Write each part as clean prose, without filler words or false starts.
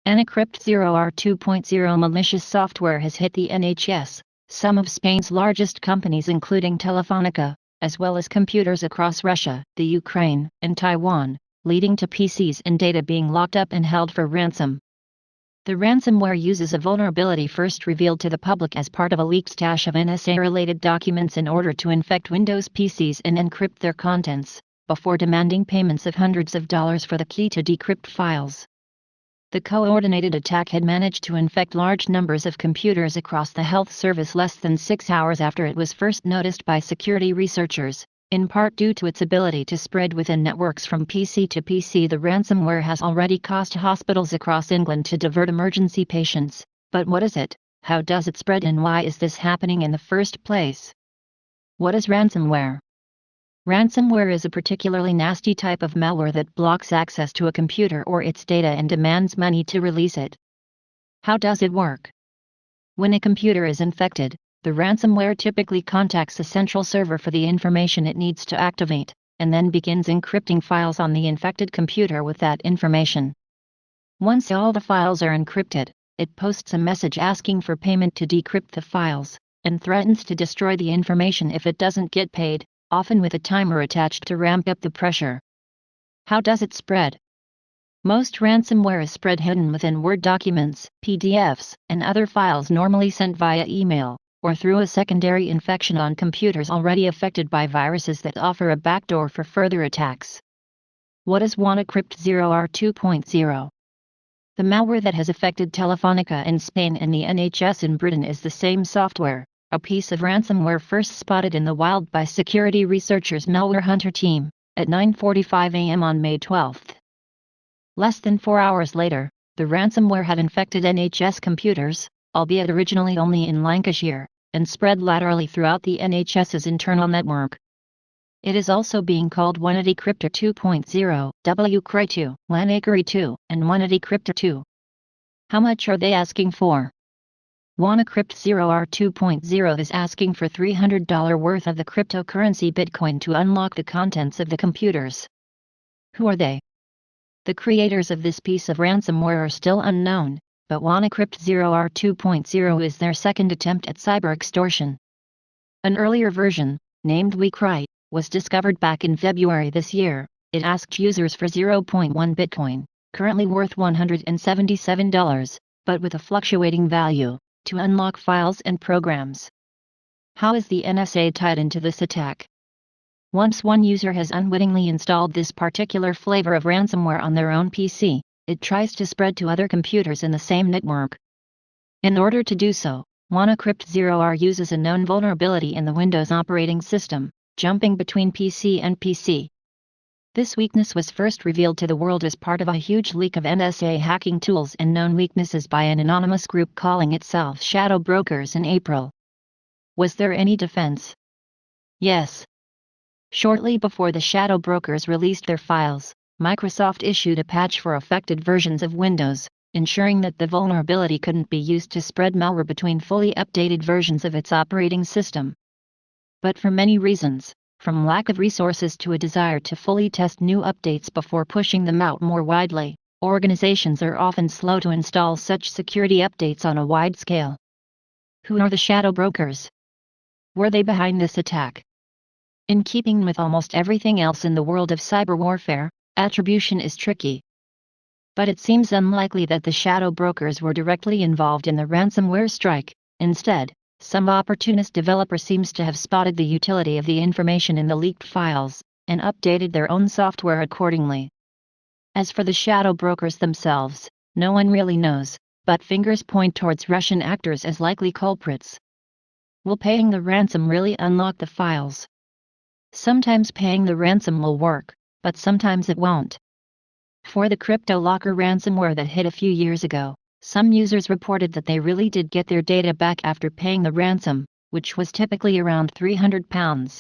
Encrypt 0R 2.0 malicious software has hit the NHS, some of Spain's largest companies including Telefonica, as well as computers across Russia, the Ukraine, and Taiwan, leading to PCs and data being locked up and held for ransom. The ransomware uses a vulnerability first revealed to the public as part of a leaked stash of NSA-related documents in order to infect Windows PCs and encrypt their contents, before demanding payments of hundreds of dollars for the key to decrypt files. The coordinated attack had managed to infect large numbers of computers across the health service less than 6 hours after it was first noticed by security researchers, in part due to its ability to spread within networks from PC to PC. The ransomware has already caused hospitals across England to divert emergency patients, but what is it, how does it spread, and why is this happening in the first place? What is ransomware? Ransomware is a particularly nasty type of malware that blocks access to a computer or its data and demands money to release it. How does it work? When a computer is infected, the ransomware typically contacts a central server for the information it needs to activate, and then begins encrypting files on the infected computer with that information. Once all the files are encrypted, it posts a message asking for payment to decrypt the files, and threatens to destroy the information if it doesn't get paid, often with a timer attached to ramp up the pressure. How does it spread? Most ransomware is spread hidden within Word documents, PDFs, and other files normally sent via email, or through a secondary infection on computers already affected by viruses that offer a backdoor for further attacks. What is WannaCrypt 0R 2.0? The malware that has affected Telefonica in Spain and the NHS in Britain is the same software, a piece of ransomware first spotted in the wild by security researchers' malware hunter team, at 9:45 a.m. on May 12. Less than 4 hours later, the ransomware had infected NHS computers, albeit originally only in Lancashire, and spread laterally throughout the NHS's internal network. It is also being called WannaDecryptor 2.0, WCRY2, WannaCry2, and WannaDecryptor 2. How much are they asking for? WannaCrypt 0R 2.0 is asking for $300 worth of the cryptocurrency Bitcoin to unlock the contents of the computers. Who are they? The creators of this piece of ransomware are still unknown, but WannaCrypt 0R 2.0 is their second attempt at cyber extortion. An earlier version, named WeCry, was discovered back in February this year. It asked users for 0.1 Bitcoin, currently worth $177, but with a fluctuating value, to unlock files and programs. How is the NSA tied into this attack? Once one user has unwittingly installed this particular flavor of ransomware on their own PC, it tries to spread to other computers in the same network. In order to do so, WannaCrypt 0R uses a known vulnerability in the Windows operating system, jumping between PC and PC. This weakness was first revealed to the world as part of a huge leak of NSA hacking tools and known weaknesses by an anonymous group calling itself Shadow Brokers in April. Was there any defense? Yes. Shortly before the Shadow Brokers released their files, Microsoft issued a patch for affected versions of Windows, ensuring that the vulnerability couldn't be used to spread malware between fully updated versions of its operating system. But for many reasons, from lack of resources to a desire to fully test new updates before pushing them out more widely, organizations are often slow to install such security updates on a wide scale. Who are the Shadow Brokers? Were they behind this attack? In keeping with almost everything else in the world of cyber warfare, attribution is tricky. But it seems unlikely that the Shadow Brokers were directly involved in the ransomware strike. Instead, some opportunist developer seems to have spotted the utility of the information in the leaked files, and updated their own software accordingly. As for the Shadow Brokers themselves, no one really knows, but fingers point towards Russian actors as likely culprits. Will paying the ransom really unlock the files? Sometimes paying the ransom will work, but sometimes it won't. For the CryptoLocker ransomware that hit a few years ago, some users reported that they really did get their data back after paying the ransom, which was typically around £300.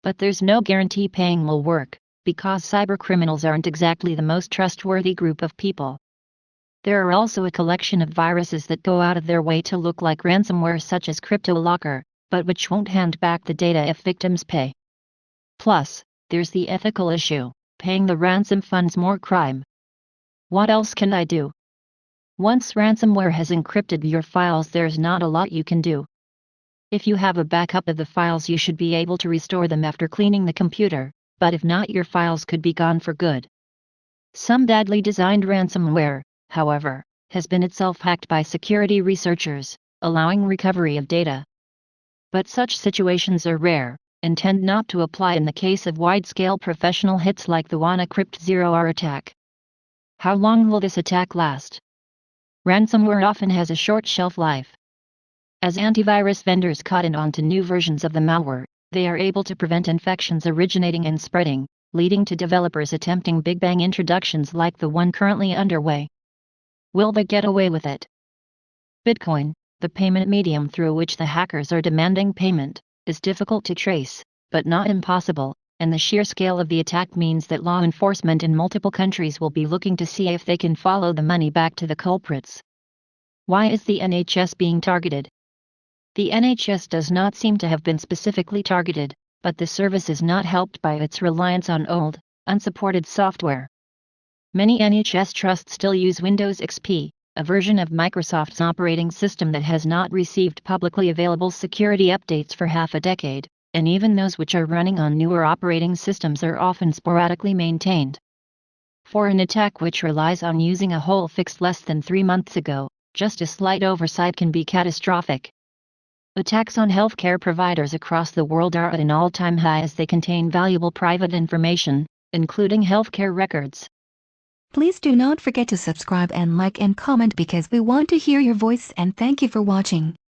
But there's no guarantee paying will work, because cybercriminals aren't exactly the most trustworthy group of people. There are also a collection of viruses that go out of their way to look like ransomware, such as CryptoLocker, but which won't hand back the data if victims pay. Plus, there's the ethical issue: paying the ransom funds more crime. What else can I do? Once ransomware has encrypted your files, there's not a lot you can do. If you have a backup of the files, you should be able to restore them after cleaning the computer, but if not, your files could be gone for good. Some badly designed ransomware, however, has been itself hacked by security researchers, allowing recovery of data. But such situations are rare, and tend not to apply in the case of wide-scale professional hits like the WannaCrypt 0R attack. How long will this attack last? Ransomware often has a short shelf life. As antivirus vendors cotton on to new versions of the malware, they are able to prevent infections originating and spreading, leading to developers attempting big bang introductions like the one currently underway. Will they get away with it? Bitcoin, the payment medium through which the hackers are demanding payment, is difficult to trace, but not impossible, and the sheer scale of the attack means that law enforcement in multiple countries will be looking to see if they can follow the money back to the culprits. Why is the NHS being targeted? The NHS does not seem to have been specifically targeted, but the service is not helped by its reliance on old, unsupported software. Many NHS trusts still use Windows XP, a version of Microsoft's operating system that has not received publicly available security updates for half a decade, and even those which are running on newer operating systems are often sporadically maintained. For an attack which relies on using a hole fixed less than 3 months ago, just a slight oversight can be catastrophic. Attacks on healthcare providers across the world are at an all-time high as they contain valuable private information, including healthcare records. Please do not forget to subscribe and like and comment because we want to hear your voice, and thank you for watching.